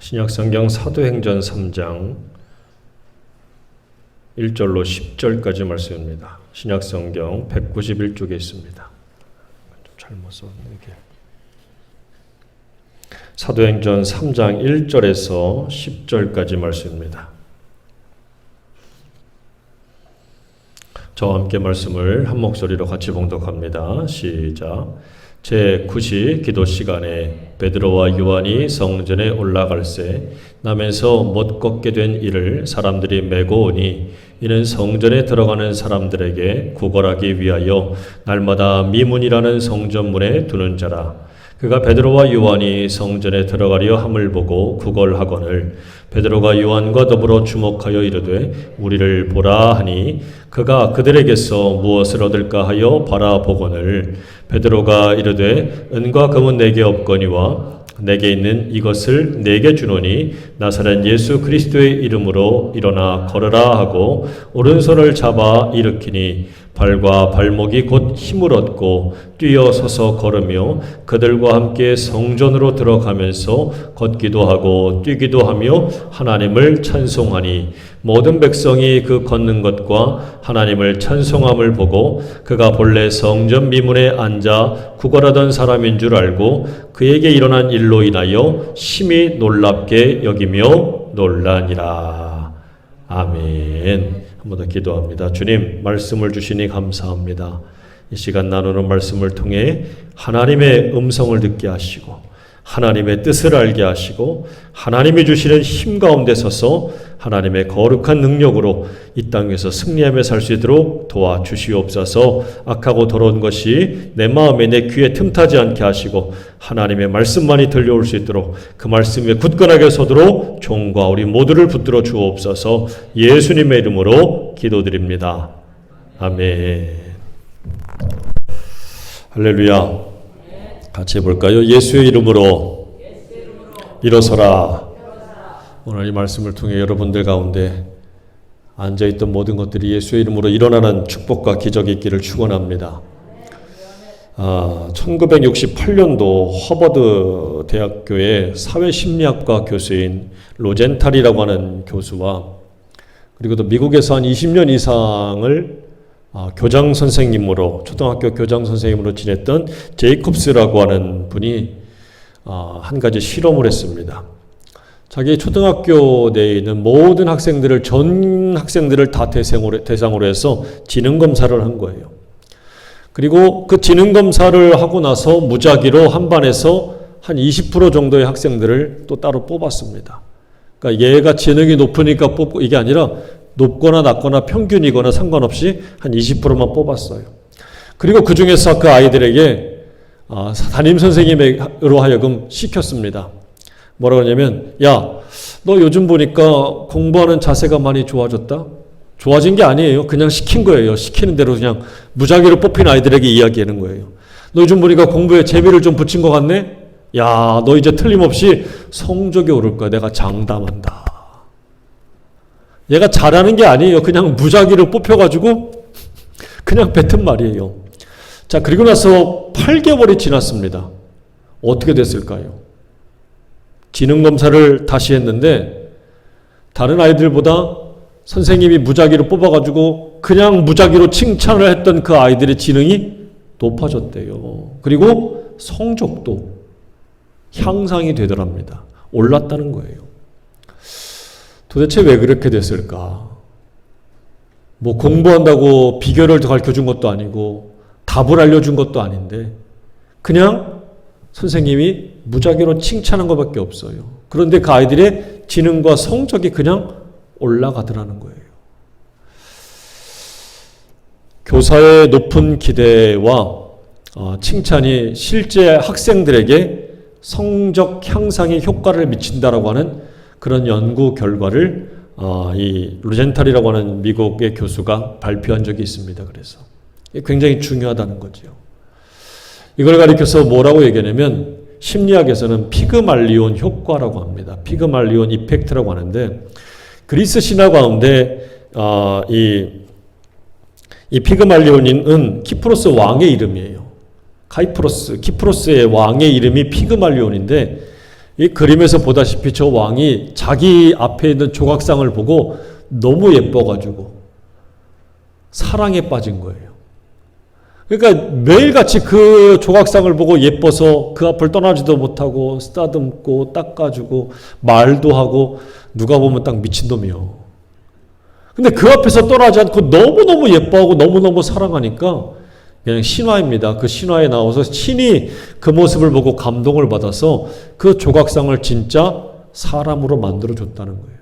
신약성경 사도행전 3장 1절로 10절까지 말씀입니다. 신약성경 191쪽에 있습니다. 좀 잘못 썼네 이게. 사도행전 3장 1절에서 10절까지 말씀입니다. 저와 함께 말씀을 한 목소리로 같이 봉독합니다. 시작. 제9시 기도 시간에 베드로와 요한이 성전에 올라갈새 남에서 못 걷게 된 이를 사람들이 메고 오니 이는 성전에 들어가는 사람들에게 구걸하기 위하여 날마다 미문이라는 성전문에 두는 자라. 그가 베드로와 요한이 성전에 들어가려 함을 보고 구걸하거늘 베드로가 요한과 더불어 주목하여 이르되 우리를 보라 하니 그가 그들에게서 무엇을 얻을까 하여 바라보거늘 베드로가 이르되 은과 금은 내게 없거니와 내게 있는 이것을 내게 주노니 나사렛 예수 그리스도의 이름으로 일어나 걸으라 하고 오른손을 잡아 일으키니 발과 발목이 곧 힘을 얻고 뛰어 서서 걸으며 그들과 함께 성전으로 들어가면서 걷기도 하고 뛰기도 하며 하나님을 찬송하니 모든 백성이 그 걷는 것과 하나님을 찬송함을 보고 그가 본래 성전 미문에 앉아 구걸하던 사람인 줄 알고 그에게 일어난 일로 인하여 심히 놀랍게 여기며 놀라니라. 아멘. 한 번 더 기도합니다. 주님, 말씀을 주시니 감사합니다. 이 시간 나누는 말씀을 통해 하나님의 음성을 듣게 하시고 하나님의 뜻을 알게 하시고 하나님이 주시는 힘 가운데 서서 하나님의 거룩한 능력으로 이 땅에서 승리하며 살 수 있도록 도와주시옵소서. 악하고 더러운 것이 내 마음에 내 귀에 틈타지 않게 하시고 하나님의 말씀만이 들려올 수 있도록 그 말씀에 굳건하게 서도록 종과 우리 모두를 붙들어 주옵소서. 예수님의 이름으로 기도드립니다. 아멘. 할렐루야. 같이 해볼까요? 예수의 이름으로 일어서라. 오늘 이 말씀을 통해 여러분들 가운데 앉아있던 모든 것들이 예수의 이름으로 일어나는 축복과 기적이 있기를 축원합니다. 1968년도 허버드 대학교의 사회심리학과 교수인 로젠탈이라고 하는 교수와 그리고 또 미국에서 한 20년 이상을 교장 선생님으로 초등학교 교장 선생님으로 지냈던 제이콥스라고 하는 분이 한 가지 실험을 했습니다. 자기 초등학교 내에 있는 모든 학생들을 전 학생들을 다 대상으로 해서 지능 검사를 한 거예요. 그리고 그 지능 검사를 하고 나서 무작위로 한 반에서 한 20% 정도의 학생들을 또 따로 뽑았습니다. 그러니까 얘가 지능이 높으니까 뽑고 이게 아니라 높거나 낮거나 평균이거나 상관없이 한 20%만 뽑았어요. 그리고 그 중에서 그 아이들에게 담임 선생님으로 하여금 시켰습니다. 뭐라고 하냐면 야, 너 요즘 보니까 공부하는 자세가 많이 좋아졌다? 좋아진 게 아니에요. 그냥 시킨 거예요. 시키는 대로 그냥 무작위로 뽑힌 아이들에게 이야기하는 거예요. 너 요즘 보니까 공부에 재미를 좀 붙인 것 같네? 야, 너 이제 틀림없이 성적이 오를 거야. 내가 장담한다. 얘가 잘하는 게 아니에요. 그냥 무작위로 뽑혀가지고 그냥 뱉은 말이에요. 자, 그리고 나서 8개월이 지났습니다. 어떻게 됐을까요? 지능검사를 다시 했는데 다른 아이들보다 선생님이 무작위로 뽑아가지고 그냥 무작위로 칭찬을 했던 그 아이들의 지능이 높아졌대요. 그리고 성적도 향상이 되더랍니다. 올랐다는 거예요. 도대체 왜 그렇게 됐을까? 뭐 공부한다고 비결을 가르쳐준 것도 아니고 답을 알려준 것도 아닌데 그냥 선생님이 무작위로 칭찬한 것밖에 없어요. 그런데 그 아이들의 지능과 성적이 그냥 올라가더라는 거예요. 교사의 높은 기대와 칭찬이 실제 학생들에게 성적 향상에 효과를 미친다라고 하는 그런 연구 결과를 이 로젠탈이라고 하는 미국의 교수가 발표한 적이 있습니다. 그래서 굉장히 중요하다는 거죠. 이걸 가리켜서 뭐라고 얘기하냐면 심리학에서는 피그말리온 효과라고 합니다. 피그말리온 이펙트라고 하는데 그리스 신화 가운데 이 피그말리온은 키프로스 왕의 이름이에요. 키프로스의 왕의 이름이 피그말리온인데 이 그림에서 보다시피 저 왕이 자기 앞에 있는 조각상을 보고 너무 예뻐가지고 사랑에 빠진 거예요. 그러니까 매일같이 그 조각상을 보고 예뻐서 그 앞을 떠나지도 못하고 쓰다듬고 닦아주고 말도 하고 누가 보면 딱 미친놈이요. 근데 그 앞에서 떠나지 않고 너무너무 예뻐하고 너무너무 사랑하니까 그냥 신화입니다. 그 신화에 나와서 신이 그 모습을 보고 감동을 받아서 그 조각상을 진짜 사람으로 만들어줬다는 거예요.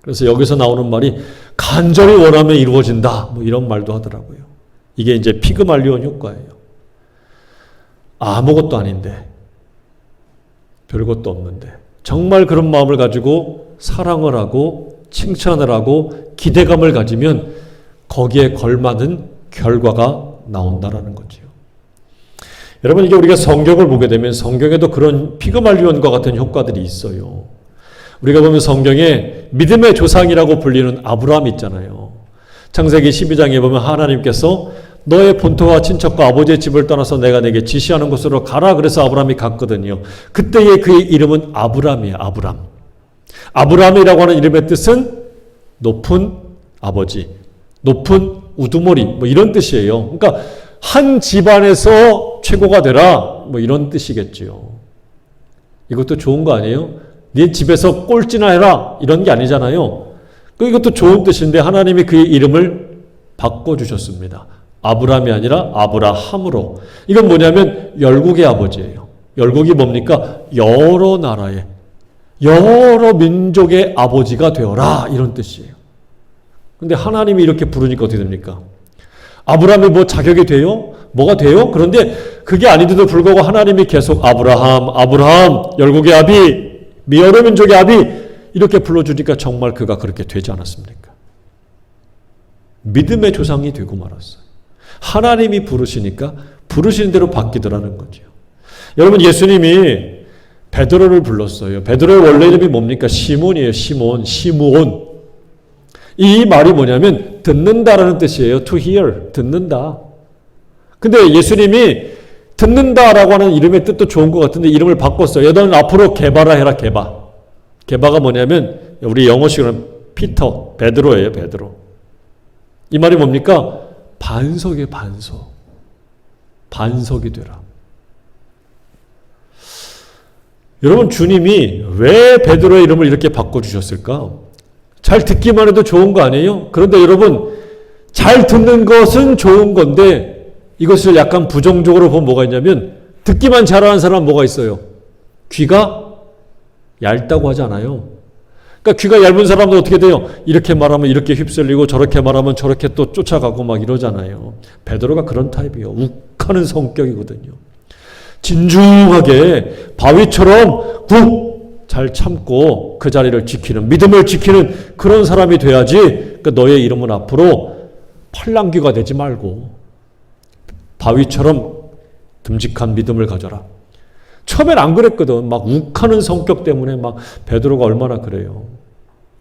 그래서 여기서 나오는 말이 간절히 원하면 이루어진다. 뭐 이런 말도 하더라고요. 이게 이제 피그말리온 효과예요. 아무것도 아닌데, 별것도 없는데, 정말 그런 마음을 가지고 사랑을 하고 칭찬을 하고 기대감을 가지면 거기에 걸맞은 결과가 나온다라는 거죠. 여러분, 이게 우리가 성경을 보게 되면 성경에도 그런 피그말리온과 같은 효과들이 있어요. 우리가 보면 성경에 믿음의 조상이라고 불리는 아브라함 있잖아요. 창세기 12장에 보면 하나님께서 너의 본토와 친척과 아버지의 집을 떠나서 내가 내게 지시하는 곳으로 가라. 그래서 아브라함이 갔거든요. 그때의 그의 이름은 아브람이에요. 아브람. 아브람이라고 하는 이름의 뜻은 높은 아버지, 높은 우두머리, 뭐 이런 뜻이에요. 그러니까 한 집안에서 최고가 되라, 뭐 이런 뜻이겠지요. 이것도 좋은 거 아니에요? 네 집에서 꼴찌나 해라, 이런 게 아니잖아요. 이것도 좋은 뜻인데 하나님이 그의 이름을 바꿔주셨습니다. 아브람이 아니라 아브라함으로. 이건 뭐냐면 열국의 아버지예요. 열국이 뭡니까? 여러 나라의, 여러 민족의 아버지가 되어라, 이런 뜻이에요. 근데 하나님이 이렇게 부르니까 어떻게 됩니까? 아브라함이 뭐 자격이 돼요? 뭐가 돼요? 그런데 그게 아닌데도 불구하고 하나님이 계속 아브라함, 아브라함, 열국의 아비, 여러 민족의 아비 이렇게 불러주니까 정말 그가 그렇게 되지 않았습니까? 믿음의 조상이 되고 말았어요. 하나님이 부르시니까 부르시는 대로 바뀌더라는 거죠. 여러분, 예수님이 베드로를 불렀어요. 베드로의 원래 이름이 뭡니까? 시몬이에요. 시므온. 이 말이 뭐냐면 듣는다라는 뜻이에요. To hear, 듣는다. 근데 예수님이 듣는다라고 하는 이름의 뜻도 좋은 것 같은데 이름을 바꿨어요. 너는 앞으로 게바라 해라. 게바가 뭐냐면 우리 영어식으로는 피터, 베드로예요. 베드로. 이 말이 뭡니까? 반석의 반석. 반석이 되라. 여러분, 주님이 왜 베드로의 이름을 이렇게 바꿔주셨을까? 잘 듣기만 해도 좋은 거 아니에요? 그런데 여러분, 잘 듣는 것은 좋은 건데 이것을 약간 부정적으로 보면 뭐가 있냐면 듣기만 잘하는 사람은 뭐가 있어요? 귀가 얇다고 하지 않아요? 그러니까 귀가 얇은 사람도 어떻게 돼요? 이렇게 말하면 이렇게 휩쓸리고 저렇게 말하면 저렇게 또 쫓아가고 막 이러잖아요. 베드로가 그런 타입이에요. 욱하는 성격이거든요. 진중하게 바위처럼 꾹 잘 참고 그 자리를 지키는, 믿음을 지키는 그런 사람이 돼야지. 그러니까 너의 이름은 앞으로 팔랑귀가 되지 말고 바위처럼 듬직한 믿음을 가져라. 처음엔 안 그랬거든. 막 욱하는 성격 때문에 막 베드로가 얼마나 그래요.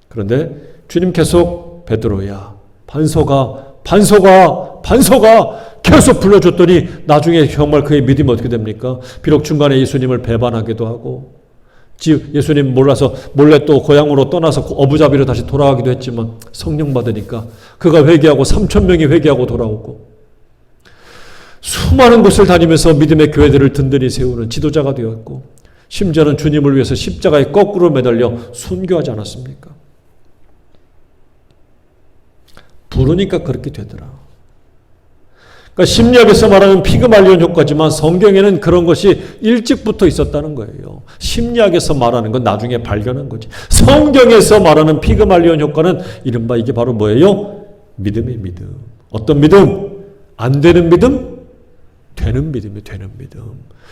그런데 주님 계속 베드로야, 반석아 계속 불러줬더니 나중에 정말 그의 믿음이 어떻게 됩니까? 비록 중간에 예수님을 배반하기도 하고 예수님 몰라서 몰래 또 고향으로 떠나서 어부잡이로 다시 돌아가기도 했지만 성령 받으니까 그가 회개하고 3,000명이 회개하고 돌아오고 수많은 곳을 다니면서 믿음의 교회들을 든든히 세우는 지도자가 되었고 심지어는 주님을 위해서 십자가에 거꾸로 매달려 순교하지 않았습니까? 부르니까 그렇게 되더라. 그러니까 심리학에서 말하는 피그말리온 효과지만 성경에는 그런 것이 일찍부터 있었다는 거예요. 심리학에서 말하는 건 나중에 발견한 거지. 성경에서 말하는 피그말리온 효과는 이른바 이게 바로 뭐예요? 믿음의 믿음. 어떤 믿음? 안 되는 믿음? 되는 믿음이 되는 믿음.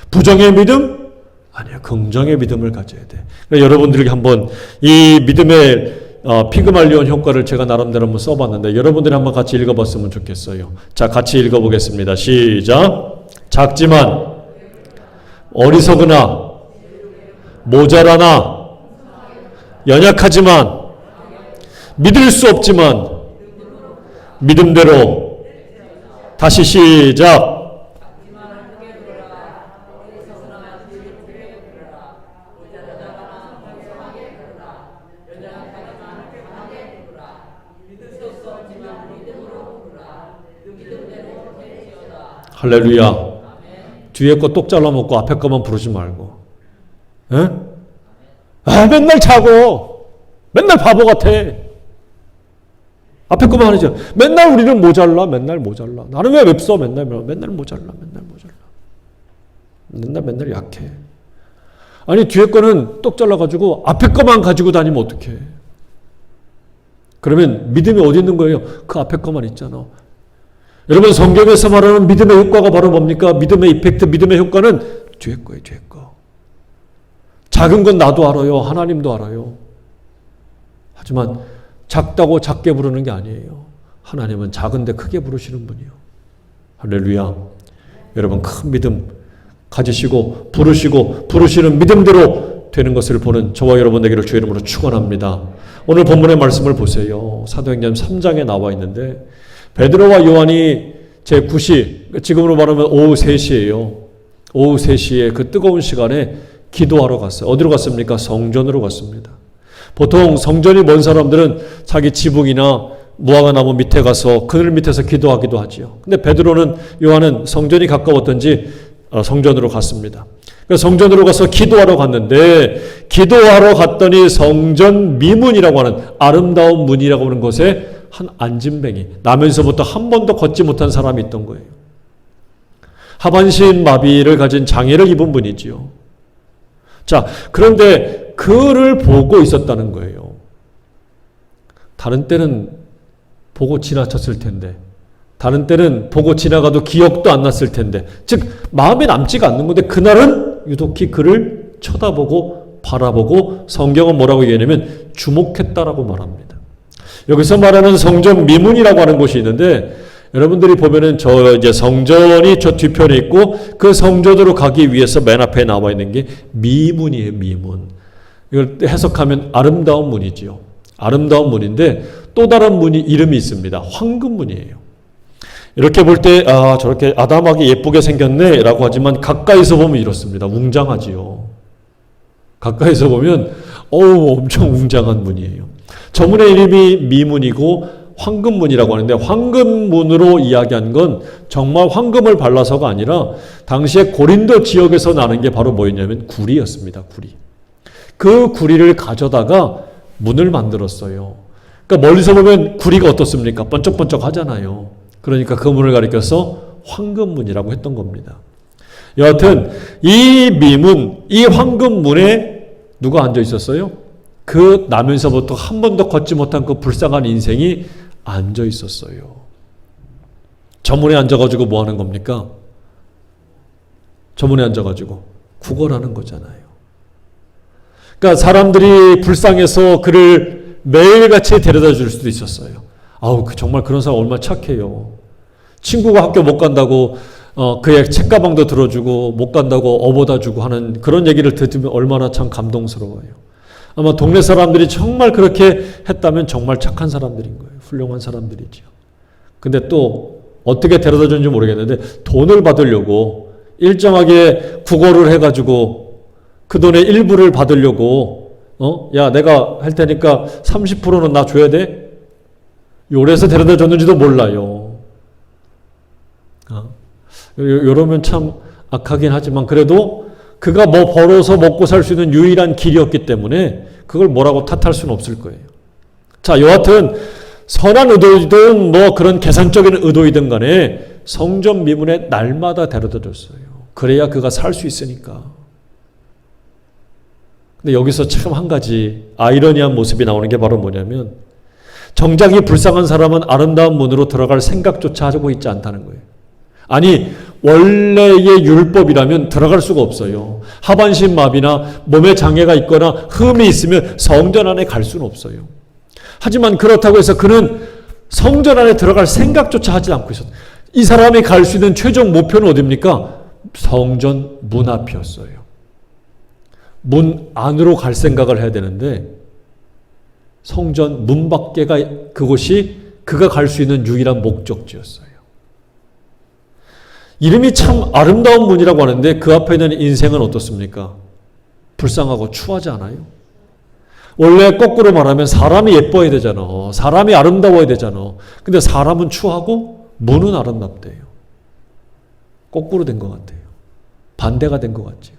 부정의 믿음? 아니야. 긍정의 믿음을 가져야 돼. 그러니까 여러분들에게 한번 이 믿음의 피그말리온 효과를 제가 나름대로 한번 써봤는데 여러분들이 한번 같이 읽어봤으면 좋겠어요. 자, 같이 읽어보겠습니다. 시작. 작지만 어리석으나 모자라나 연약하지만 믿을 수 없지만 믿음대로 다시 시작. 할렐루야. 뒤에 거 똑 잘라먹고 앞에 거만 부르지 말고. 에? 아, 맨날 자고. 맨날 바보 같아. 앞에 거만 하죠. 맨날 우리는 모자라. 맨날 모자라. 나는 왜 웹서? 맨날 모자라. 맨날 모자라. 맨날 약해. 아니 뒤에 거는 똑 잘라가지고 앞에 거만 가지고 다니면 어떡해. 그러면 믿음이 어디 있는 거예요? 그 앞에 거만 있잖아. 여러분 성경에서 말하는 믿음의 효과가 바로 뭡니까? 믿음의 이펙트, 믿음의 효과는 뒤에 거예요. 뒤에 거. 작은 건 나도 알아요. 하나님도 알아요. 하지만 작다고 작게 부르는 게 아니에요. 하나님은 작은데 크게 부르시는 분이요. 할렐루야. 여러분 큰 믿음 가지시고 부르시는 믿음대로 되는 것을 보는 저와 여러분에게를 주의 이름으로 축원합니다. 오늘 본문의 말씀을 보세요. 사도행전 3장에 나와 있는데 베드로와 요한이 제9시, 지금으로 말하면 오후 3시예요. 오후 3시에 그 뜨거운 시간에 기도하러 갔어요. 어디로 갔습니까? 성전으로 갔습니다. 보통 성전이 먼 사람들은 자기 지붕이나 무화과 나무 밑에 가서 그늘 밑에서 기도하기도 하지요. 근데 베드로는 요한은 성전이 가까웠던지 성전으로 갔습니다. 성전으로 가서 기도하러 갔는데 기도하러 갔더니 성전 미문이라고 하는 아름다운 문이라고 하는 곳에 한 안진뱅이, 나면서부터 한 번도 걷지 못한 사람이 있던 거예요. 하반신 마비를 가진 장애를 입은 분이지요. 자, 그런데 그를 보고 있었다는 거예요. 다른 때는 보고 지나쳤을 텐데, 다른 때는 보고 지나가도 기억도 안 났을 텐데, 즉 마음에 남지가 않는 건데 그날은 유독히 그를 쳐다보고 바라보고 성경은 뭐라고 얘기하냐면 주목했다라고 말합니다. 여기서 말하는 성전 미문이라고 하는 곳이 있는데 여러분들이 보면은 이제 성전이 저 뒤편에 있고 그 성전으로 가기 위해서 맨 앞에 나와 있는 게 미문이에요. 미문. 이걸 해석하면 아름다운 문이지요. 아름다운 문인데 또 다른 문이 이름이 있습니다. 황금문이에요. 이렇게 볼 때 저렇게 아담하게 예쁘게 생겼네 라고 하지만 가까이서 보면 이렇습니다. 웅장하지요. 가까이서 보면 엄청 웅장한 문이에요. 저 문의 이름이 미문이고 황금문이라고 하는데 황금문으로 이야기한 건 정말 황금을 발라서가 아니라 당시에 고린도 지역에서 나는 게 바로 뭐였냐면 구리였습니다. 구리. 그 구리를 가져다가 문을 만들었어요. 그러니까 멀리서 보면 구리가 어떻습니까? 번쩍번쩍 하잖아요. 그러니까 그 문을 가리켜서 황금문이라고 했던 겁니다. 여하튼 이 미문, 이 황금문에 누가 앉아 있었어요? 그 나면서부터 한 번도 걷지 못한 그 불쌍한 인생이 앉아 있었어요. 저 문에 앉아가지고 뭐 하는 겁니까? 저 문에 앉아가지고 구걸하는 거잖아요. 그러니까 사람들이 불쌍해서 그를 매일같이 데려다 줄 수도 있었어요. 정말 그런 사람 얼마나 착해요. 친구가 학교 못 간다고 그의 책가방도 들어주고 못 간다고 업어다 주고 하는 그런 얘기를 들으면 얼마나 참 감동스러워요. 아마 동네 사람들이 정말 그렇게 했다면 정말 착한 사람들인 거예요. 훌륭한 사람들이죠. 근데 또 어떻게 데려다 줬는지 모르겠는데 돈을 받으려고 일정하게 구걸을 해가지고 그 돈의 일부를 받으려고 야 내가 할 테니까 30%는 나 줘야 돼? 요래서 데려다 줬는지도 몰라요. 이러면 참 악하긴 하지만 그래도 그가 뭐 벌어서 먹고 살 수 있는 유일한 길이었기 때문에 그걸 뭐라고 탓할 수는 없을 거예요. 자, 여하튼 선한 의도이든 뭐 그런 계산적인 의도이든 간에 성전 미문에 날마다 데려다 줬어요. 그래야 그가 살 수 있으니까. 근데 여기서 참 한 가지 아이러니한 모습이 나오는 게 바로 뭐냐면 정작 이 불쌍한 사람은 아름다운 문으로 들어갈 생각조차 하고 있지 않다는 거예요. 아니 원래의 율법이라면 들어갈 수가 없어요. 하반신 마비나 몸에 장애가 있거나 흠이 있으면 성전 안에 갈 수는 없어요. 하지만 그렇다고 해서 그는 성전 안에 들어갈 생각조차 하지 않고 있었어요. 이 사람이 갈 수 있는 최종 목표는 어디입니까? 성전 문 앞이었어요. 문 안으로 갈 생각을 해야 되는데 성전 문 밖에가 그곳이 그가 갈 수 있는 유일한 목적지였어요. 이름이 참 아름다운 문이라고 하는데 그 앞에 있는 인생은 어떻습니까? 불쌍하고 추하지 않아요? 원래 거꾸로 말하면 사람이 예뻐야 되잖아. 사람이 아름다워야 되잖아. 근데 사람은 추하고 문은 아름답대요. 거꾸로 된 것 같아요. 반대가 된 것 같죠.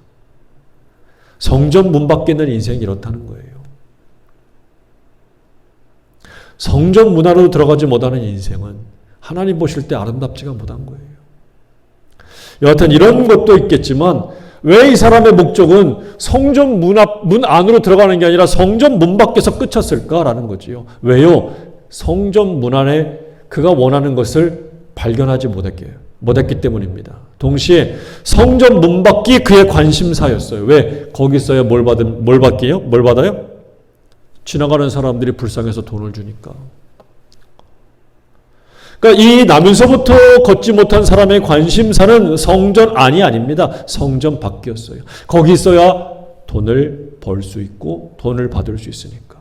성전 문 밖에 있는 인생이 이렇다는 거예요. 성전 문 안으로 들어가지 못하는 인생은 하나님 보실 때 아름답지가 못한 거예요. 여하튼 이런 것도 있겠지만 왜 이 사람의 목적은 성전 문 안으로 들어가는 게 아니라 성전 문 밖에서 끝쳤을까라는 거지요. 왜요? 성전 문 안에 그가 원하는 것을 발견하지 못했기 때문입니다. 동시에 성전 문 밖이 그의 관심사였어요. 왜? 거기서야 뭘 받게요? 뭘 받아요? 지나가는 사람들이 불쌍해서 돈을 주니까. 그러니까 이 나면서부터 걷지 못한 사람의 관심사는 성전 안이 아닙니다. 성전 밖이었어요. 거기 있어야 돈을 벌 수 있고 돈을 받을 수 있으니까.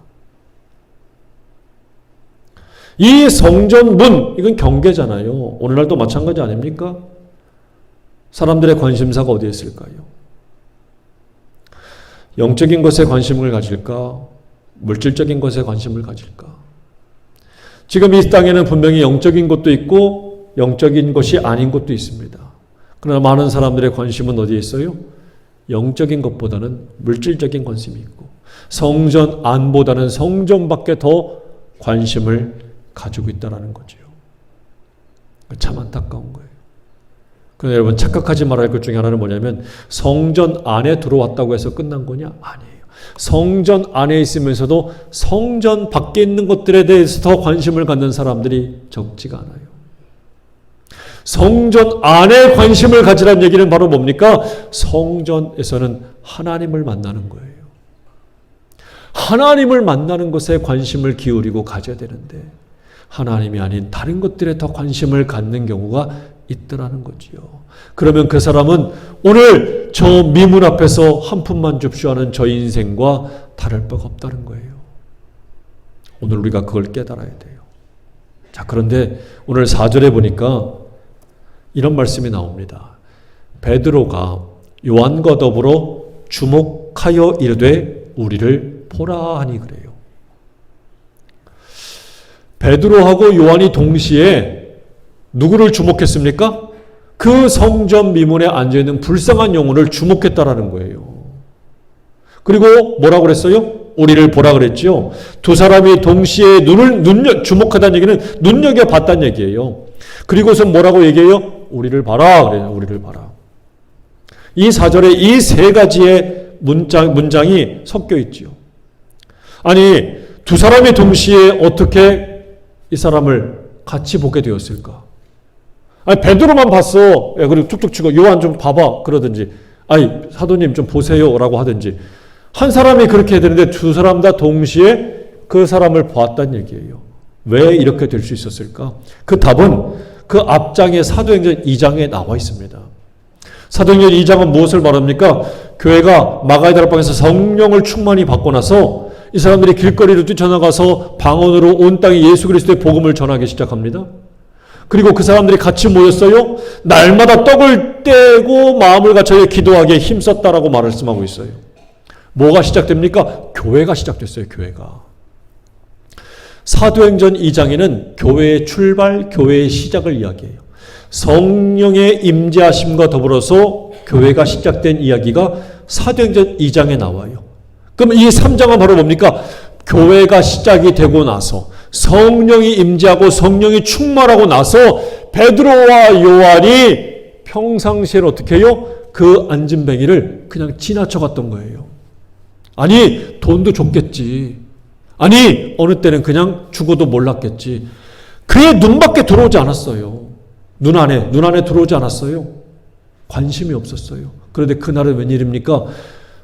이 성전 문, 이건 경계잖아요. 오늘날도 마찬가지 아닙니까? 사람들의 관심사가 어디에 있을까요? 영적인 것에 관심을 가질까? 물질적인 것에 관심을 가질까? 지금 이 땅에는 분명히 영적인 것도 있고 영적인 것이 아닌 것도 있습니다. 그러나 많은 사람들의 관심은 어디에 있어요? 영적인 것보다는 물질적인 관심이 있고 성전 안보다는 성전 밖에 더 관심을 가지고 있다는 거죠. 참 안타까운 거예요. 그런데 여러분 착각하지 말아야 할 것 중에 하나는 뭐냐면 성전 안에 들어왔다고 해서 끝난 거냐? 아니에요. 성전 안에 있으면서도 성전 밖에 있는 것들에 대해서 더 관심을 갖는 사람들이 적지가 않아요. 성전 안에 관심을 가지라는 얘기는 바로 뭡니까? 성전에서는 하나님을 만나는 거예요. 하나님을 만나는 것에 관심을 기울이고 가져야 되는데 하나님이 아닌 다른 것들에 더 관심을 갖는 경우가 있더라는 거지요. 그러면 그 사람은 오늘 저 미문 앞에서 한 푼만 줍쇼 하는 저 인생과 다를 바가 없다는 거예요. 오늘 우리가 그걸 깨달아야 돼요. 자, 그런데 오늘 4절에 보니까 이런 말씀이 나옵니다. 베드로가 요한과 더불어 주목하여 이르되 우리를 보라 하니 그래요. 베드로하고 요한이 동시에 누구를 주목했습니까? 그 성전 미문에 앉아있는 불쌍한 영혼을 주목했다라는 거예요. 그리고 뭐라고 그랬어요? 우리를 보라 그랬죠. 두 사람이 동시에 주목하다는 얘기는 눈여겨봤다는 얘기예요. 그리고서 뭐라고 얘기해요? 우리를 봐라 그래요. 우리를 봐라. 이 4절에 이 세 가지의 문장이 섞여 있죠. 아니 두 사람이 동시에 어떻게 이 사람을 같이 보게 되었을까? 아니 베드로만 봤어. 그리고 툭툭 치고 요한 좀 봐봐 그러든지 아니 사도님 좀 보세요 라고 하든지 한 사람이 그렇게 해야 되는데 두 사람 다 동시에 그 사람을 보았다는 얘기예요. 왜 이렇게 될 수 있었을까? 그 답은 그 앞장의 사도행전 2장에 나와 있습니다. 사도행전 2장은 무엇을 말합니까? 교회가 마가의 다락방에서 성령을 충만히 받고 나서 이 사람들이 길거리로 뛰쳐나가서 방언으로 온 땅에 예수 그리스도의 복음을 전하기 시작합니다. 그리고 그 사람들이 같이 모였어요. 날마다 떡을 떼고 마음을 갖춰 기도하기에 힘썼다라고 말씀하고 있어요. 뭐가 시작됩니까? 교회가 시작됐어요. 교회가. 사도행전 2장에는 교회의 출발, 교회의 시작을 이야기해요. 성령의 임재하심과 더불어서 교회가 시작된 이야기가 사도행전 2장에 나와요. 그럼 이 3장은 바로 뭡니까? 교회가 시작이 되고 나서 성령이 임재하고 성령이 충만하고 나서 베드로와 요한이 평상시에는 어떻게 해요? 그 안진뱅이를 그냥 지나쳐갔던 거예요. 아니 돈도 줬겠지. 아니 어느 때는 그냥 죽어도 몰랐겠지. 그의 눈밖에 들어오지 않았어요. 눈 안에 들어오지 않았어요. 관심이 없었어요. 그런데 그날은 웬일입니까?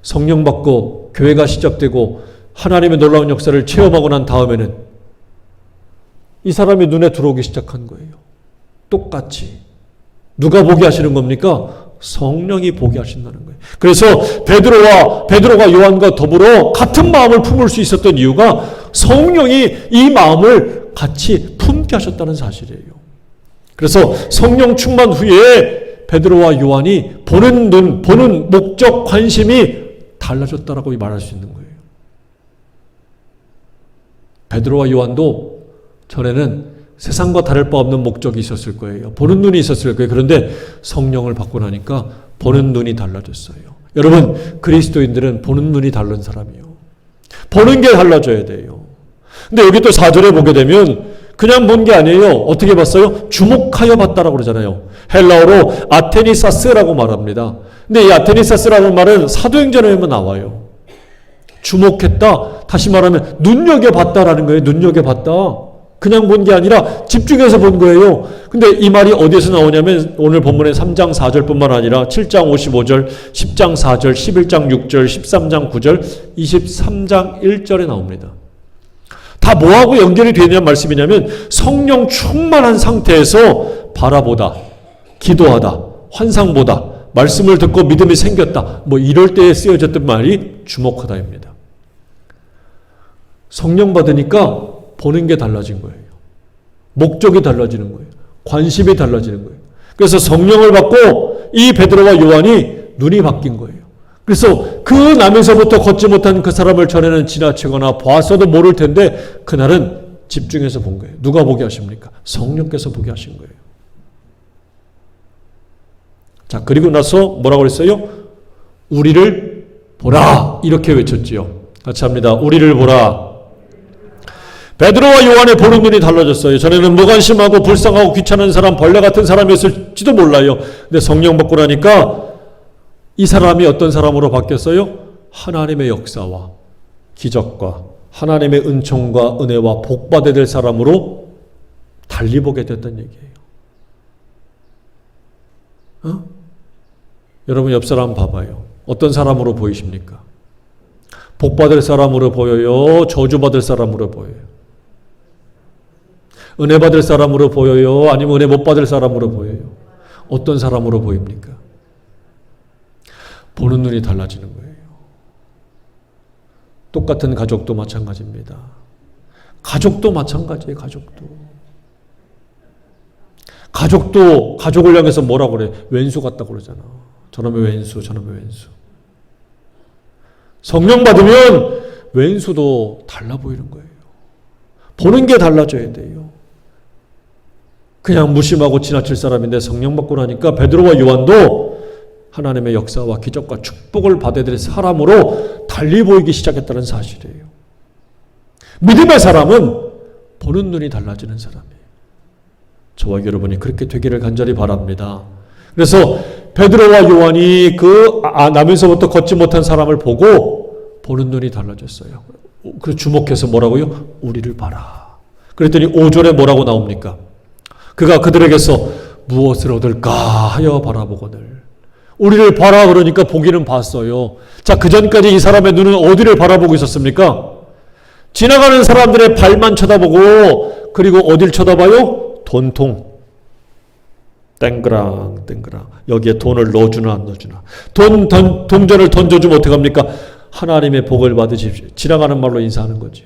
성령 받고 교회가 시작되고 하나님의 놀라운 역사를 체험하고 난 다음에는 이 사람이 눈에 들어오기 시작한 거예요. 똑같이. 누가 보게 하시는 겁니까? 성령이 보게 하신다는 거예요. 그래서 베드로가 요한과 더불어 같은 마음을 품을 수 있었던 이유가 성령이 이 마음을 같이 품게 하셨다는 사실이에요. 그래서 성령 충만 후에 베드로와 요한이 보는 눈, 보는 목적, 관심이 달라졌다라고 말할 수 있는 거예요. 베드로와 요한도 전에는 세상과 다를 바 없는 목적이 있었을 거예요. 보는 눈이 있었을 거예요. 그런데 성령을 받고 나니까 보는 눈이 달라졌어요. 여러분, 그리스도인들은 보는 눈이 다른 사람이에요. 보는 게 달라져야 돼요. 근데 여기 또 4절에 보게 되면 그냥 본 게 아니에요. 어떻게 봤어요? 주목하여 봤다라고 그러잖아요. 헬라어로 아테니사스라고 말합니다. 근데 이 아테니사스라는 말은 사도행전에 보면 나와요. 주목했다. 다시 말하면 눈여겨봤다라는 거예요. 눈여겨봤다. 그냥 본 게 아니라 집중해서 본 거예요. 근데 이 말이 어디에서 나오냐면 오늘 본문의 3장 4절뿐만 아니라 7장 55절, 10장 4절, 11장 6절, 13장 9절, 23장 1절에 나옵니다. 다 뭐하고 연결이 되냐는 말씀이냐면 성령 충만한 상태에서 바라보다, 기도하다, 환상보다, 말씀을 듣고 믿음이 생겼다. 뭐 이럴 때에 쓰여졌던 말이 주목하다입니다. 성령 받으니까 보는 게 달라진 거예요. 목적이 달라지는 거예요. 관심이 달라지는 거예요. 그래서 성령을 받고 이 베드로와 요한이 눈이 바뀐 거예요. 그래서 그 남에서부터 걷지 못한 그 사람을 전에는 지나치거나 봐서도 모를 텐데 그날은 집중해서 본 거예요. 누가 보게 하십니까? 성령께서 보게 하신 거예요. 자, 그리고 나서 뭐라고 그랬어요? 우리를 보라 이렇게 외쳤지요. 같이 합니다. 우리를 보라. 베드로와 요한의 보는 눈이 달라졌어요. 전에는 무관심하고 불쌍하고 귀찮은 사람, 벌레 같은 사람이었을지도 몰라요. 근데 성령 받고 나니까 이 사람이 어떤 사람으로 바뀌었어요? 하나님의 역사와 기적과 하나님의 은총과 은혜와 복받아야 될 사람으로 달리 보게 됐던 얘기예요. 여러분 옆 사람 봐봐요. 어떤 사람으로 보이십니까? 복받을 사람으로 보여요? 저주받을 사람으로 보여요? 은혜 받을 사람으로 보여요? 아니면 은혜 못 받을 사람으로 보여요? 어떤 사람으로 보입니까? 보는 눈이 달라지는 거예요. 똑같은 가족도 마찬가지입니다. 가족도 마찬가지예요. 가족도 가족을 향해서 뭐라고 그래? 왼수 같다고 그러잖아. 저놈의 왼수, 저놈의 왼수. 성령 받으면 왼수도 달라 보이는 거예요. 보는 게 달라져야 돼요. 그냥 무심하고 지나칠 사람인데 성령 받고 나니까 베드로와 요한도 하나님의 역사와 기적과 축복을 받아야 될 사람으로 달리 보이기 시작했다는 사실이에요. 믿음의 사람은 보는 눈이 달라지는 사람이에요. 저와 여러분이 그렇게 되기를 간절히 바랍니다. 그래서 베드로와 요한이 그 남에서부터 걷지 못한 사람을 보고 보는 눈이 달라졌어요. 그 주목해서 뭐라고요? 우리를 봐라. 그랬더니 5절에 뭐라고 나옵니까? 그가 그들에게서 무엇을 얻을까 하여 바라보거늘. 우리를 봐라 그러니까 보기는 봤어요. 자, 그 전까지 이 사람의 눈은 어디를 바라보고 있었습니까? 지나가는 사람들의 발만 쳐다보고 그리고 어딜 쳐다봐요? 돈통. 땡그랑 땡그랑. 여기에 돈을 넣어주나 안 넣어주나. 동전을 던져주면 어떡합니까? 하나님의 복을 받으십시오. 지나가는 말로 인사하는 거죠.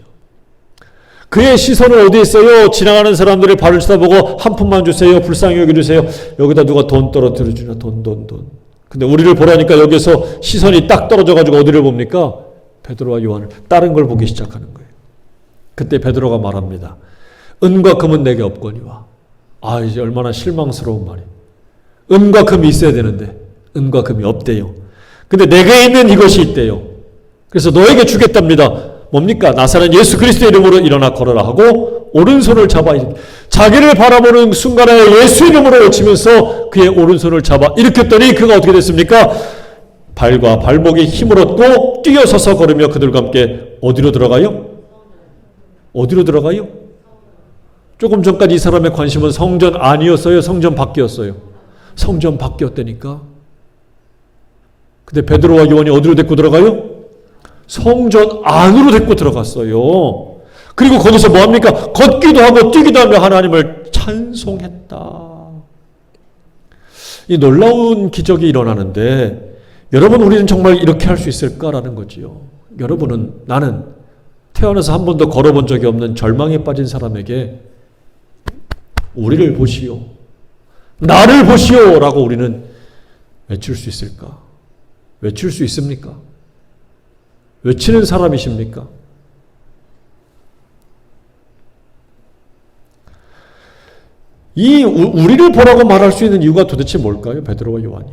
그의 시선은 어디에 있어요? 지나가는 사람들의 발을 쳐다보고 한 푼만 주세요. 불쌍히 여겨주세요. 여기다 누가 돈 떨어뜨려 주나. 돈. 근데 우리를 보라니까 여기서 시선이 딱 떨어져가지고 어디를 봅니까? 베드로와 요한을. 다른 걸 보기 시작하는 거예요. 그때 베드로가 말합니다. 은과 금은 내게 없거니와. 아, 이제 얼마나 실망스러운 말이에요. 은과 금이 있어야 되는데 은과 금이 없대요. 근데 내게 있는 이것이 있대요. 그래서 너에게 주겠답니다. 뭡니까? 나사렛 예수 그리스도의 이름으로 일어나 걸어라 하고 오른손을 잡아 자기를 바라보는 순간에 예수 이름으로 외치면서 그의 오른손을 잡아 일으켰더니 그가 어떻게 됐습니까? 발과 발목에 힘을 얻고 뛰어서서 걸으며 그들과 함께 어디로 들어가요? 어디로 들어가요? 조금 전까지 이 사람의 관심은 성전 안이었어요? 성전 밖이었어요? 성전 밖이었다니까. 근데 베드로와 요한이 어디로 데리고 들어가요? 성전 안으로 데리고 들어갔어요. 그리고 거기서 뭐합니까? 걷기도 하고 뛰기도 하며 하나님을 찬송했다. 이 놀라운 기적이 일어나는데 여러분, 우리는 정말 이렇게 할 수 있을까라는 거지요. 여러분은, 나는 태어나서 한 번도 걸어본 적이 없는 절망에 빠진 사람에게 우리를 보시오, 나를 보시오 라고 우리는 외칠 수 있을까? 외칠 수 있습니까? 외치는 사람이십니까? 우리를 보라고 말할 수 있는 이유가 도대체 뭘까요? 베드로와 요한이.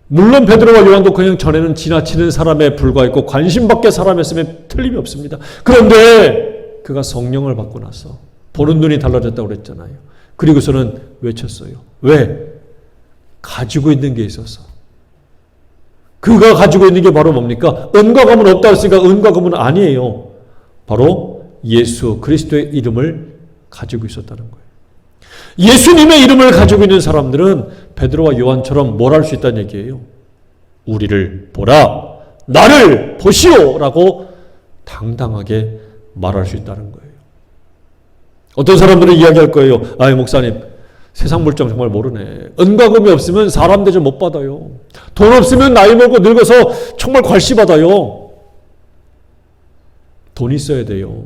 물론 베드로와 요한도 그냥 전에는 지나치는 사람에 불과했고 관심 밖의 사람이었으면 틀림이 없습니다. 그런데 그가 성령을 받고 나서 보는 눈이 달라졌다고 그랬잖아요. 그리고서는 외쳤어요. 왜? 가지고 있는 게 있어서. 그가 가지고 있는 게 바로 뭡니까? 은과 금은 없다 했으니까 은과 금은 아니에요. 바로 예수 그리스도의 이름을 가지고 있었다는 거예요. 예수님의 이름을 가지고 있는 사람들은 베드로와 요한처럼 뭘 할 수 있다는 얘기예요. 우리를 보라, 나를 보시오 라고 당당하게 말할 수 있다는 거예요. 어떤 사람들은 이야기할 거예요. 아이 목사님, 세상 물정 정말 모르네. 은과 금이 없으면 사람 대접 못 받아요. 돈 없으면 나이 먹고 늙어서 정말 괄시 받아요. 돈 있어야 돼요.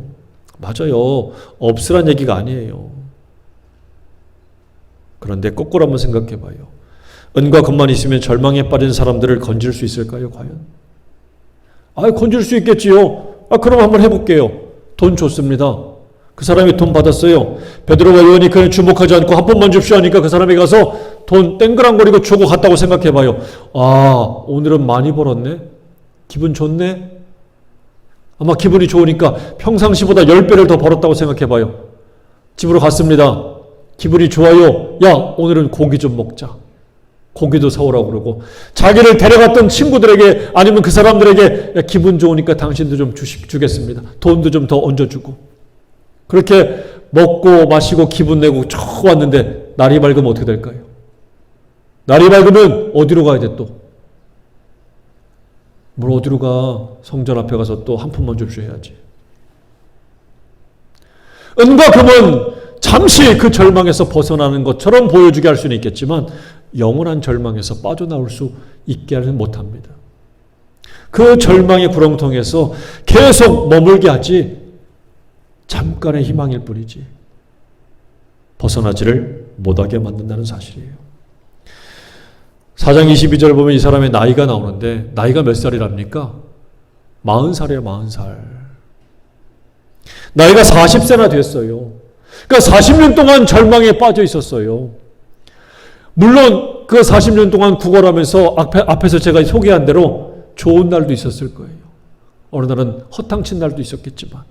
맞아요. 없으란 얘기가 아니에요. 그런데 거꾸로 한번 생각해 봐요. 은과 금만 있으면 절망에 빠진 사람들을 건질 수 있을까요, 과연? 건질 수 있겠지요. 그럼 한번 해볼게요. 돈 줬습니다. 그 사람이 돈 받았어요. 베드로와 요한이 그냥 주목하지 않고 한 푼만 줍시오 하니까 그 사람이 가서 돈 땡그랑거리고 주고 갔다고 생각해 봐요. 오늘은 많이 벌었네? 기분 좋네? 아마 기분이 좋으니까 평상시보다 10배를 더 벌었다고 생각해 봐요. 집으로 갔습니다. 기분이 좋아요. 야, 오늘은 고기 좀 먹자. 고기도 사오라고 그러고 자기를 데려갔던 친구들에게 아니면 그 사람들에게 야, 기분 좋으니까 당신도 좀 주겠습니다. 돈도 좀 더 얹어주고 그렇게 먹고 마시고 기분 내고 쭉 왔는데 날이 밝으면 어떻게 될까요? 날이 밝으면 어디로 가야 돼 또? 뭘 어디로 가? 성전 앞에 가서 또 한 푼만 줍시오 해야지. 은과 금은 잠시 그 절망에서 벗어나는 것처럼 보여주게 할 수는 있겠지만 영원한 절망에서 빠져나올 수 있게 하는 못합니다. 그 절망의 구렁텅이에서 계속 머물게 하지 잠깐의 희망일 뿐이지 벗어나지를 못하게 만든다는 사실이에요. 4장 22절 보면 이 사람의 나이가 나오는데 나이가 몇 살이랍니까? 40살이에요. 40살. 나이가 40세나 됐어요. 그러니까 40년 동안 절망에 빠져 있었어요. 물론 그 40년 동안 구걸하면서 앞에서 제가 소개한 대로 좋은 날도 있었을 거예요. 어느 날은 허탕친 날도 있었겠지만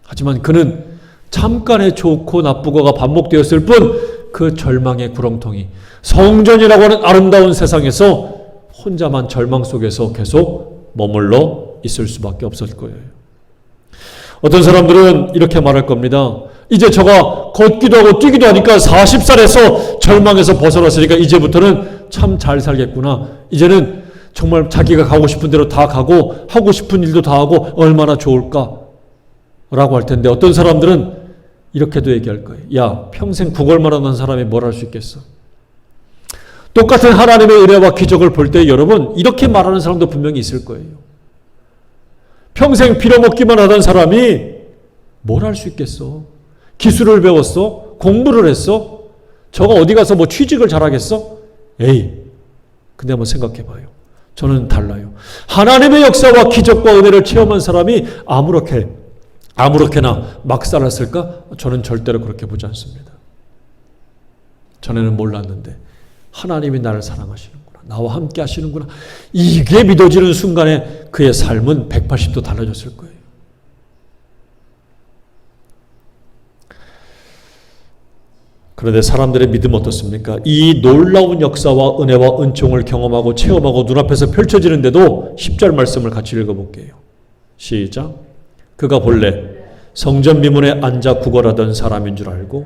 하지만 그는 잠깐의 좋고 나쁘고가 반복되었을 뿐 그 절망의 구렁텅이 성전이라고 하는 아름다운 세상에서 혼자만 절망 속에서 계속 머물러 있을 수밖에 없을 거예요. 어떤 사람들은 이렇게 말할 겁니다. 이제 저가 걷기도 하고 뛰기도 하니까 40살에서 절망에서 벗어났으니까 이제부터는 참 잘 살겠구나. 이제는 정말 자기가 가고 싶은 대로 다 가고 하고 싶은 일도 다 하고 얼마나 좋을까 라고 할 텐데 어떤 사람들은 이렇게도 얘기할 거예요. 야, 평생 구걸만 하는 사람이 뭘 할 수 있겠어? 똑같은 하나님의 은혜와 기적을 볼 때 여러분 이렇게 말하는 사람도 분명히 있을 거예요. 평생 빌어먹기만 하던 사람이 뭘 할 수 있겠어? 기술을 배웠어? 공부를 했어? 저가 어디 가서 뭐 취직을 잘하겠어? 에이, 근데 한번 생각해 봐요. 저는 달라요. 하나님의 역사와 기적과 은혜를 체험한 사람이 아무렇게나 막 살았을까? 저는 절대로 그렇게 보지 않습니다. 전에는 몰랐는데 하나님이 나를 사랑하시는구나. 나와 함께 하시는구나. 이게 믿어지는 순간에 그의 삶은 180도 달라졌을 거예요. 그런데 사람들의 믿음 어떻습니까? 이 놀라운 역사와 은혜와 은총을 경험하고 체험하고 눈앞에서 펼쳐지는데도 10절 말씀을 같이 읽어볼게요. 시작. 그가 본래 성전 미문에 앉아 구걸하던 사람인 줄 알고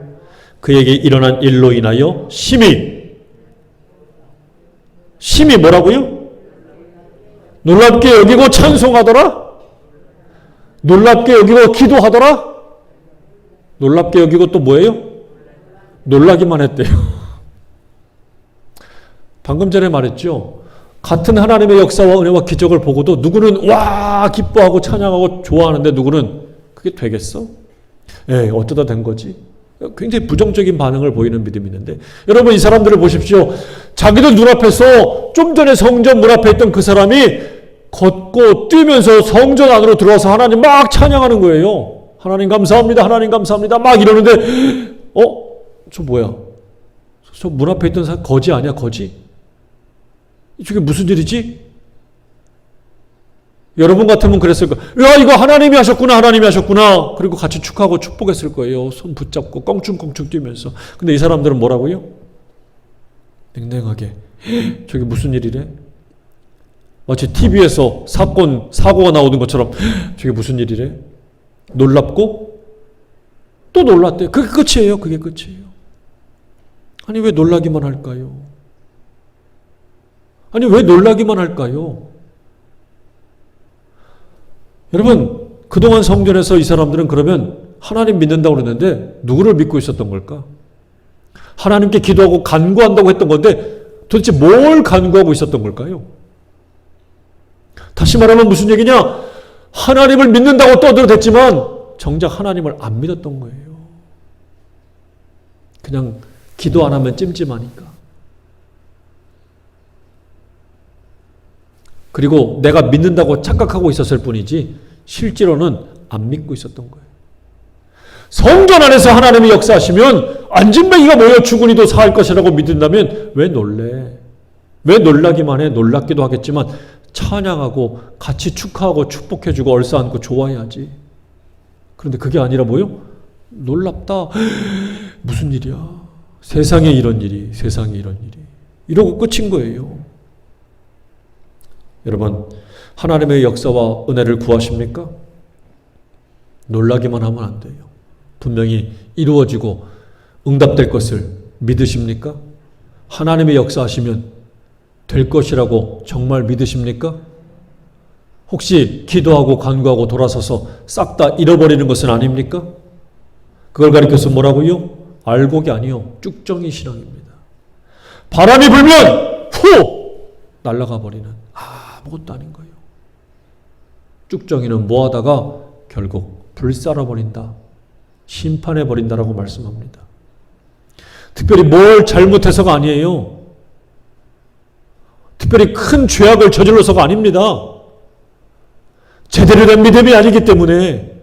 그에게 일어난 일로 인하여 심히 뭐라고요? 놀랍게 여기고 찬송하더라? 놀랍게 여기고 기도하더라? 놀랍게 여기고 또 뭐예요? 놀라기만 했대요. 방금 전에 말했죠. 같은 하나님의 역사와 은혜와 기적을 보고도 누구는 와 기뻐하고 찬양하고 좋아하는데 누구는 그게 되겠어? 어쩌다 된 거지? 굉장히 부정적인 반응을 보이는 믿음이 있는데 여러분 이 사람들을 보십시오. 자기들 눈앞에서 좀 전에 성전 문 앞에 있던 그 사람이 걷고 뛰면서 성전 안으로 들어와서 하나님 막 찬양하는 거예요. 하나님 감사합니다. 하나님 감사합니다. 막 이러는데 저 뭐야? 저 문 앞에 있던 사람 거지 아니야? 거지? 이게 무슨 일이지? 여러분 같으면 그랬을 거예요. 야, 이거 하나님이 하셨구나, 하나님이 하셨구나. 그리고 같이 축하하고 축복했을 거예요. 손 붙잡고 껑충껑충 뛰면서. 근데 이 사람들은 뭐라고요? 냉랭하게. 저게 무슨 일이래? 마치 TV에서 사고가 나오는 것처럼 저게 무슨 일이래? 놀랍고 또 놀랐대요. 그게 끝이에요. 그게 끝이에요. 아니, 왜 놀라기만 할까요? 아니, 왜 놀라기만 할까요? 여러분, 그동안 성전에서 이 사람들은 그러면 하나님 믿는다고 그러는데 누구를 믿고 있었던 걸까? 하나님께 기도하고 간구한다고 했던 건데 도대체 뭘 간구하고 있었던 걸까요? 다시 말하면 무슨 얘기냐? 하나님을 믿는다고 떠들어댔지만 정작 하나님을 안 믿었던 거예요. 그냥 기도 안 하면 찜찜하니까. 그리고 내가 믿는다고 착각하고 있었을 뿐이지 실제로는 안 믿고 있었던 거예요. 성전 안에서 하나님이 역사하시면 안진뱅이가 모여 죽은 이도 사할 것이라고 믿는다면 왜 놀래? 왜 놀라기만 해? 놀랍기도 하겠지만 찬양하고 같이 축하하고 축복해주고 얼싸안고 좋아해야지. 그런데 그게 아니라 뭐요? 놀랍다. 무슨 일이야? 세상에 이런 일이, 세상에 이런 일이. 이러고 끝인 거예요. 여러분, 하나님의 역사와 은혜를 구하십니까? 놀라기만 하면 안 돼요. 분명히 이루어지고 응답될 것을 믿으십니까? 하나님의 역사하시면 될 것이라고 정말 믿으십니까? 혹시 기도하고 간구하고 돌아서서 싹 다 잃어버리는 것은 아닙니까? 그걸 가리켜서 뭐라고요? 알곡이 아니요, 쭉정이 신앙입니다. 바람이 불면 후! 날아가 버리는 아무것도 아닌 거예요. 쭉정이는 뭐하다가 결국 불살아버린다, 심판해버린다라고 말씀합니다. 특별히 뭘 잘못해서가 아니에요. 특별히 큰 죄악을 저질러서가 아닙니다. 제대로 된 믿음이 아니기 때문에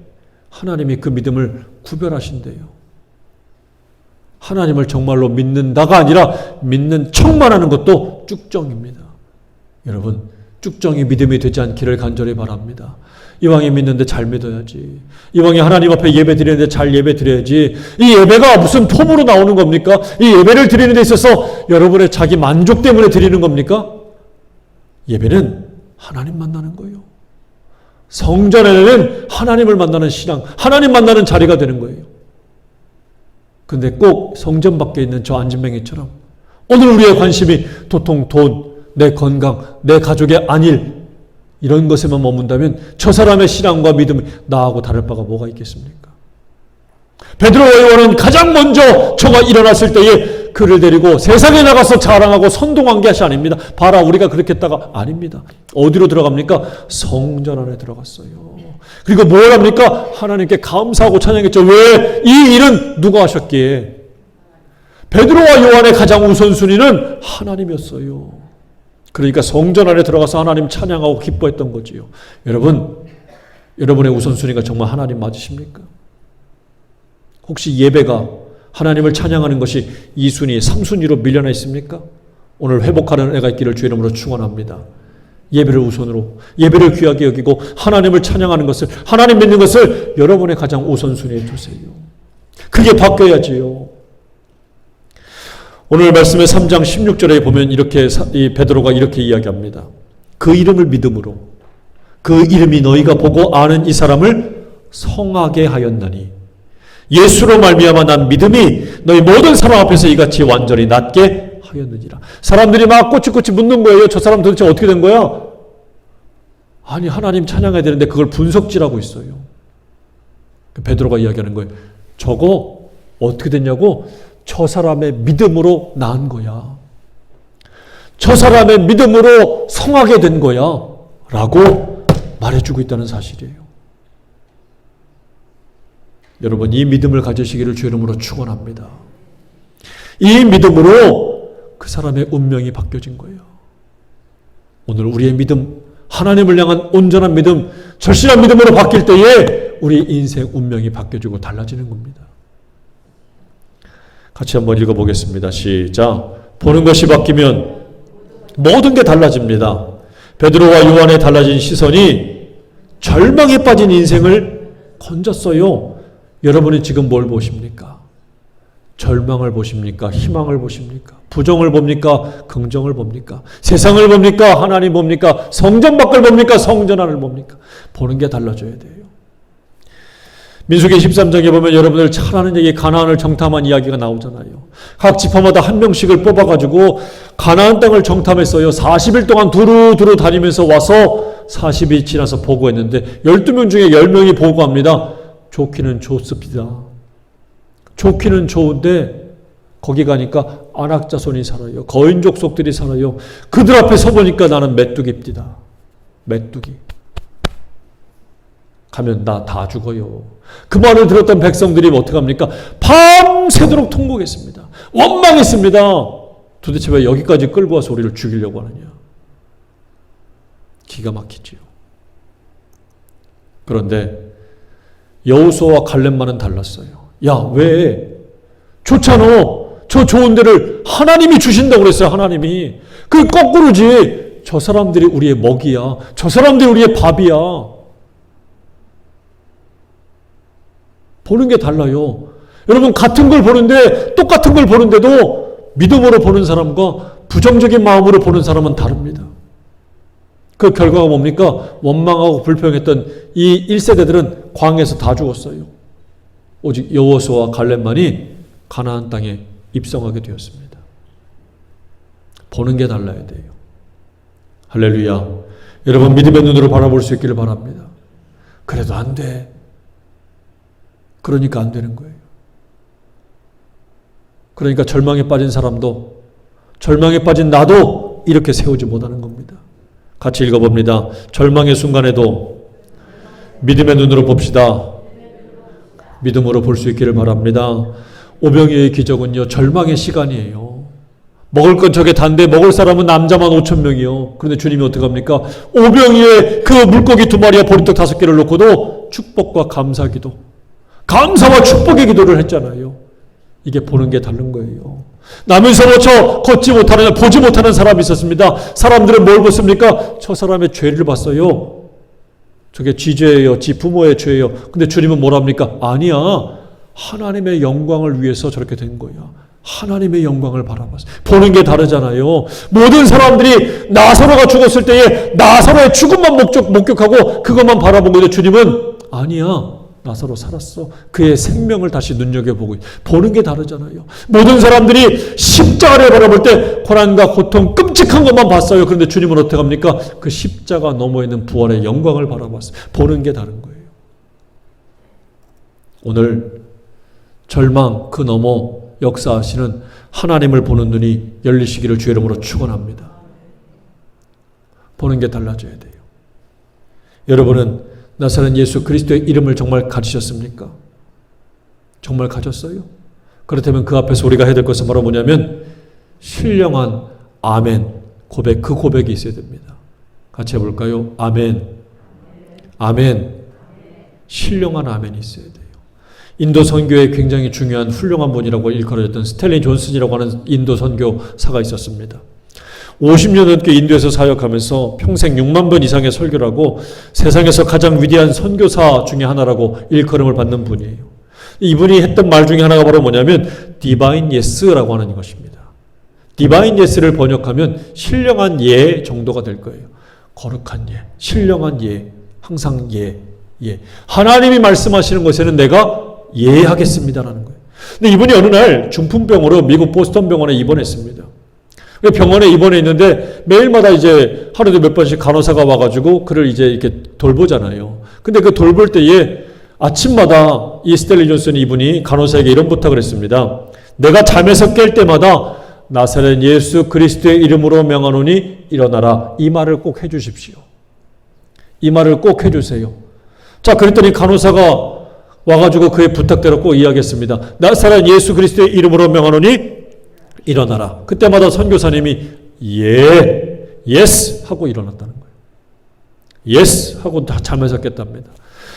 하나님이 그 믿음을 구별하신대요. 하나님을 정말로 믿는다가 아니라 믿는 척만 하는 것도 쭉정입니다. 여러분, 쭉정이 믿음이 되지 않기를 간절히 바랍니다. 이왕에 믿는데 잘 믿어야지. 이왕에 하나님 앞에 예배 드리는데 잘 예배 드려야지. 이 예배가 무슨 폼으로 나오는 겁니까? 이 예배를 드리는 데 있어서 여러분의 자기 만족 때문에 드리는 겁니까? 예배는 하나님 만나는 거예요. 성전에는 하나님을 만나는 신앙, 하나님 만나는 자리가 되는 거예요. 근데 꼭 성전 밖에 있는 저 안진뱅이처럼 오늘 우리의 관심이 도통 돈, 내 건강, 내 가족의 안일 이런 것에만 머문다면 저 사람의 신앙과 믿음이 나하고 다를 바가 뭐가 있겠습니까? 베드로와 요한은 가장 먼저 저가 일어났을 때에 그를 데리고 세상에 나가서 자랑하고 선동한 것이 아닙니다. 봐라, 우리가 그렇게 했다가 아닙니다. 어디로 들어갑니까? 성전 안에 들어갔어요. 그리고 뭘 합니까? 하나님께 감사하고 찬양했죠. 왜? 이 일은 누가 하셨기에? 베드로와 요한의 가장 우선순위는 하나님이었어요. 그러니까 성전 안에 들어가서 하나님 찬양하고 기뻐했던 거지요. 여러분, 여러분의 우선순위가 정말 하나님 맞으십니까? 혹시 예배가 하나님을 찬양하는 것이 2순위, 3순위로 밀려나 있습니까? 오늘 회복하는 애가 있기를 주의 이름으로 축원합니다. 예배를 우선으로, 예배를 귀하게 여기고 하나님을 찬양하는 것을, 하나님 믿는 것을 여러분의 가장 우선순위에 두세요. 그게 바뀌어야지요. 오늘 말씀의 3장 16절에 보면 이렇게 이 베드로가 이렇게 이야기합니다. 그 이름을 믿음으로 그 이름이 너희가 보고 아는 이 사람을 성하게 하였나니 예수로 말미암아 난 믿음이 너희 모든 사람 앞에서 이같이 완전히 낫게 하였느니라. 사람들이 막 꼬치꼬치 묻는 거예요. 저 사람 도대체 어떻게 된 거야? 아니, 하나님 찬양해야 되는데 그걸 분석질하고 있어요. 베드로가 이야기하는 거예요. 저거 어떻게 됐냐고? 저 사람의 믿음으로 나은 거야. 저 사람의 믿음으로 성하게 된 거야. 라고 말해주고 있다는 사실이에요. 여러분, 이 믿음을 가지시기를 주의 이름으로 축원합니다. 이 믿음으로 그 사람의 운명이 바뀌어진 거예요. 오늘 우리의 믿음, 하나님을 향한 온전한 믿음, 절실한 믿음으로 바뀔 때에 우리 인생 운명이 바뀌어지고 달라지는 겁니다. 같이 한번 읽어보겠습니다. 시작. 보는 것이 바뀌면 모든 게 달라집니다. 베드로와 요한의 달라진 시선이 절망에 빠진 인생을 건졌어요. 여러분이 지금 뭘 보십니까? 절망을 보십니까? 희망을 보십니까? 부정을 봅니까? 긍정을 봅니까? 세상을 봅니까? 하나님 봅니까? 성전 밖을 봅니까? 성전 안을 봅니까? 보는 게 달라져야 돼요. 민수기 13장에 보면 여러분들 잘 아는 얘기, 가나안을 정탐한 이야기가 나오잖아요. 각 지파마다 한 명씩을 뽑아가지고 가나안 땅을 정탐했어요. 40일 동안 두루두루 다니면서 와서 40일 지나서 보고했는데 12명 중에 10명이 보고합니다. 좋기는 좋습니다. 좋기는 좋은데 거기 가니까 안악자손이 살아요. 거인 족속들이 살아요. 그들 앞에 서보니까 나는 메뚜기입니다. 메뚜기. 가면 나 다 죽어요. 그 말을 들었던 백성들이 어떻게 합니까? 밤새도록 통곡했습니다. 원망했습니다. 도대체 왜 여기까지 끌고 와서 우리를 죽이려고 하느냐. 기가 막히지요. 그런데 여호수아와 갈렙만은 달랐어요. 야, 왜? 좋잖아. 저 좋은 데를 하나님이 주신다고 그랬어요. 하나님이. 그 거꾸로지. 저 사람들이 우리의 먹이야. 저 사람들이 우리의 밥이야. 보는 게 달라요. 여러분 같은 걸 보는데 똑같은 걸 보는데도 믿음으로 보는 사람과 부정적인 마음으로 보는 사람은 다릅니다. 그 결과가 뭡니까? 원망하고 불평했던 이 1세대들은 광야에서 다 죽었어요. 오직 여호수아와 갈렙만이 가나안 땅에 입성하게 되었습니다. 보는 게 달라야 돼요. 할렐루야. 여러분 믿음의 눈으로 바라볼 수 있기를 바랍니다. 그래도 안 돼. 그러니까 안 되는 거예요. 그러니까 절망에 빠진 사람도, 절망에 빠진 나도 이렇게 세우지 못하는 겁니다. 같이 읽어봅니다. 절망의 순간에도 믿음의 눈으로 봅시다. 믿음으로 볼 수 있기를 바랍니다. 오병이어의 기적은요, 절망의 시간이에요. 먹을 건 저게 단데 먹을 사람은 남자만 5,000명이요. 그런데 주님이 어떻게 합니까? 오병이어의 그 물고기 2마리와 보리떡 5개를 놓고도 축복과 감사 기도, 감사와 축복의 기도를 했잖아요. 이게 보는 게 다른 거예요. 나면서부터 걷지 못하는, 보지 못하는 사람이 있었습니다. 사람들은 뭘 봤습니까? 저 사람의 죄를 봤어요. 저게 지 죄예요. 지 부모의 죄예요. 근데 주님은 뭐랍니까? 아니야. 하나님의 영광을 위해서 저렇게 된 거야. 하나님의 영광을 바라봤어요. 보는 게 다르잖아요. 모든 사람들이 나사로가 죽었을 때에 나사로의 죽음만 목격하고 그것만 바라본 거예요. 주님은 아니야. 나사로 살았어. 그의 생명을 다시 눈여겨보고 보는 게 다르잖아요. 모든 사람들이 십자가를 바라볼 때 고난과 고통 끔찍한 것만 봤어요. 그런데 주님은 어떻게 합니까? 그 십자가 너머에 있는 부활의 영광을 바라봤어요. 보는 게 다른 거예요. 오늘 절망 그 너머 역사하시는 하나님을 보는 눈이 열리시기를 주의 이름으로 축원합니다. 보는 게 달라져야 돼요. 여러분은 나사렛 예수 그리스도의 이름을 정말 가지셨습니까? 정말 가졌어요? 그렇다면 그 앞에서 우리가 해야 될 것은 바로 뭐냐면 신령한 아멘 고백, 그 고백이 있어야 됩니다. 같이 해볼까요? 아멘. 아멘. 신령한 아멘이 있어야 돼요. 인도 선교에 굉장히 중요한 훌륭한 분이라고 일컬어졌던 스탠리 존슨이라고 하는 인도 선교사가 있었습니다. 50년 넘게 인도에서 사역하면서 평생 6만 번 이상의 설교를 하고 세상에서 가장 위대한 선교사 중에 하나라고 일컬음을 받는 분이에요. 이분이 했던 말 중에 하나가 바로 뭐냐면 디바인 예스라고 하는 것입니다. 디바인 예스를 번역하면 신령한 예 정도가 될 거예요. 거룩한 예, 신령한 예, 항상 예, 예. 하나님이 말씀하시는 것에는 내가 예하겠습니다라는 거예요. 근데 이분이 어느 날 중풍병으로 미국 보스턴 병원에 입원했습니다. 병원에 입원해 있는데 매일마다 이제 하루에 몇 번씩 간호사가 와가지고 그를 이제 이렇게 돌보잖아요. 근데 그 돌볼 때에 아침마다 이 스탠리 존슨 이분이 간호사에게 이런 부탁을 했습니다. 내가 잠에서 깰 때마다 나사렛 예수 그리스도의 이름으로 명하노니 일어나라. 이 말을 꼭 해주십시오. 이 말을 꼭 해주세요. 자, 그랬더니 간호사가 와가지고 그의 부탁대로 꼭 이야기했습니다. 나사렛 예수 그리스도의 이름으로 명하노니 일어나라. 그때마다 선교사님이 예, 예스 하고 일어났다는 거예요. 예스 하고 다 잠에서 깼답니다.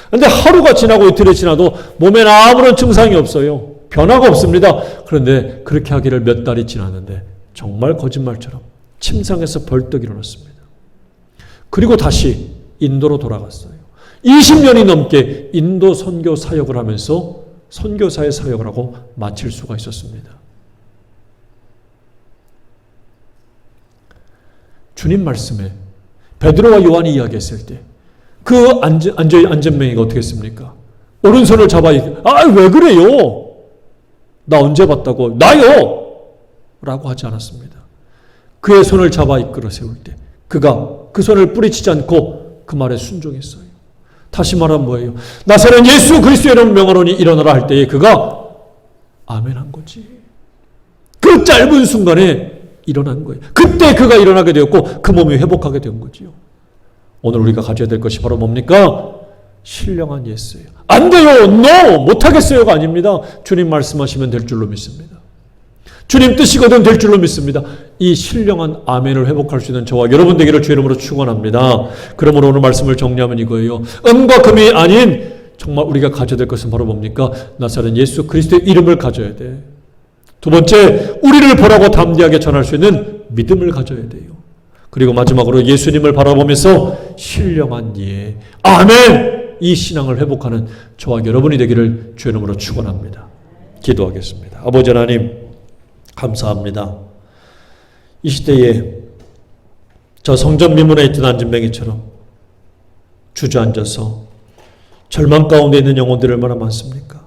그런데 하루가 지나고 이틀이 지나도 몸에는 아무런 증상이 없어요. 변화가 없습니다. 그런데 그렇게 하기를 몇 달이 지났는데 정말 거짓말처럼 침상에서 벌떡 일어났습니다. 그리고 다시 인도로 돌아갔어요. 20년이 넘게 인도 선교 사역을 하면서 선교사의 사역을 하고 마칠 수가 있었습니다. 주님 말씀에 베드로와 요한이 이야기했을 때 그 안전뱅이가 어떻게 했습니까? 오른손을 잡아 왜 그래요? 나 언제 봤다고? 나요! 라고 하지 않았습니다. 그의 손을 잡아 이끌어 세울 때 그가 그 손을 뿌리치지 않고 그 말에 순종했어요. 다시 말하면 뭐예요? 나사렛 예수 그리스도의 이름 명하노니 일어나라 할 때에 그가 아멘 한 거지. 그 짧은 순간에 일어난 거예요. 그때 그가 일어나게 되었고 그 몸이 회복하게 된 거지요. 오늘 우리가 가져야 될 것이 바로 뭡니까? 신령한 예스예요. 안 돼요. No. 못하겠어요가 아닙니다. 주님 말씀하시면 될 줄로 믿습니다. 주님 뜻이거든 될 줄로 믿습니다. 이 신령한 아멘을 회복할 수 있는 저와 여러분 되기를 주의 이름으로 축원합니다. 그러므로 오늘 말씀을 정리하면 이거예요. 은과 금이 아닌 정말 우리가 가져야 될 것은 바로 뭡니까? 나사렛 예수 그리스도의 이름을 가져야 돼. 두 번째, 우리를 보라고 담대하게 전할 수 있는 믿음을 가져야 돼요. 그리고 마지막으로 예수님을 바라보면서 신령한 예, 아멘! 이 신앙을 회복하는 저와 여러분이 되기를 주의 이름으로 축원합니다. 기도하겠습니다. 아버지 하나님 감사합니다. 이 시대에 저 성전 미문에 있던 안진뱅이처럼 주저앉아서 절망 가운데 있는 영혼들이 얼마나 많습니까?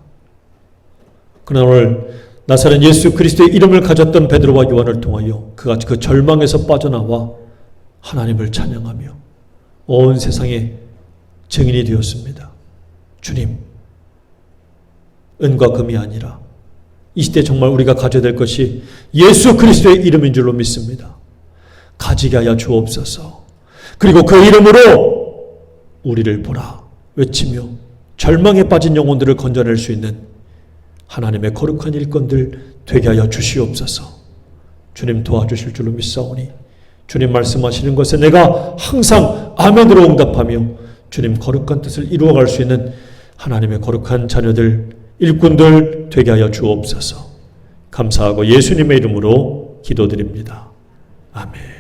그러나 오늘 나사렛 예수 그리스도의 이름을 가졌던 베드로와 요한을 통하여 그가 그 절망에서 빠져나와 하나님을 찬양하며 온 세상에 증인이 되었습니다. 주님, 은과 금이 아니라 이 시대 정말 우리가 가져야 될 것이 예수 그리스도의 이름인 줄로 믿습니다. 가지게 하여 주옵소서. 그리고 그 이름으로 우리를 보라 외치며 절망에 빠진 영혼들을 건져낼 수 있는 하나님의 거룩한 일꾼들 되게 하여 주시옵소서. 주님 도와주실 줄로 믿사오니 주님 말씀하시는 것에 내가 항상 아멘으로 응답하며 주님 거룩한 뜻을 이루어갈 수 있는 하나님의 거룩한 자녀들, 일꾼들 되게 하여 주옵소서. 감사하고 예수님의 이름으로 기도드립니다. 아멘.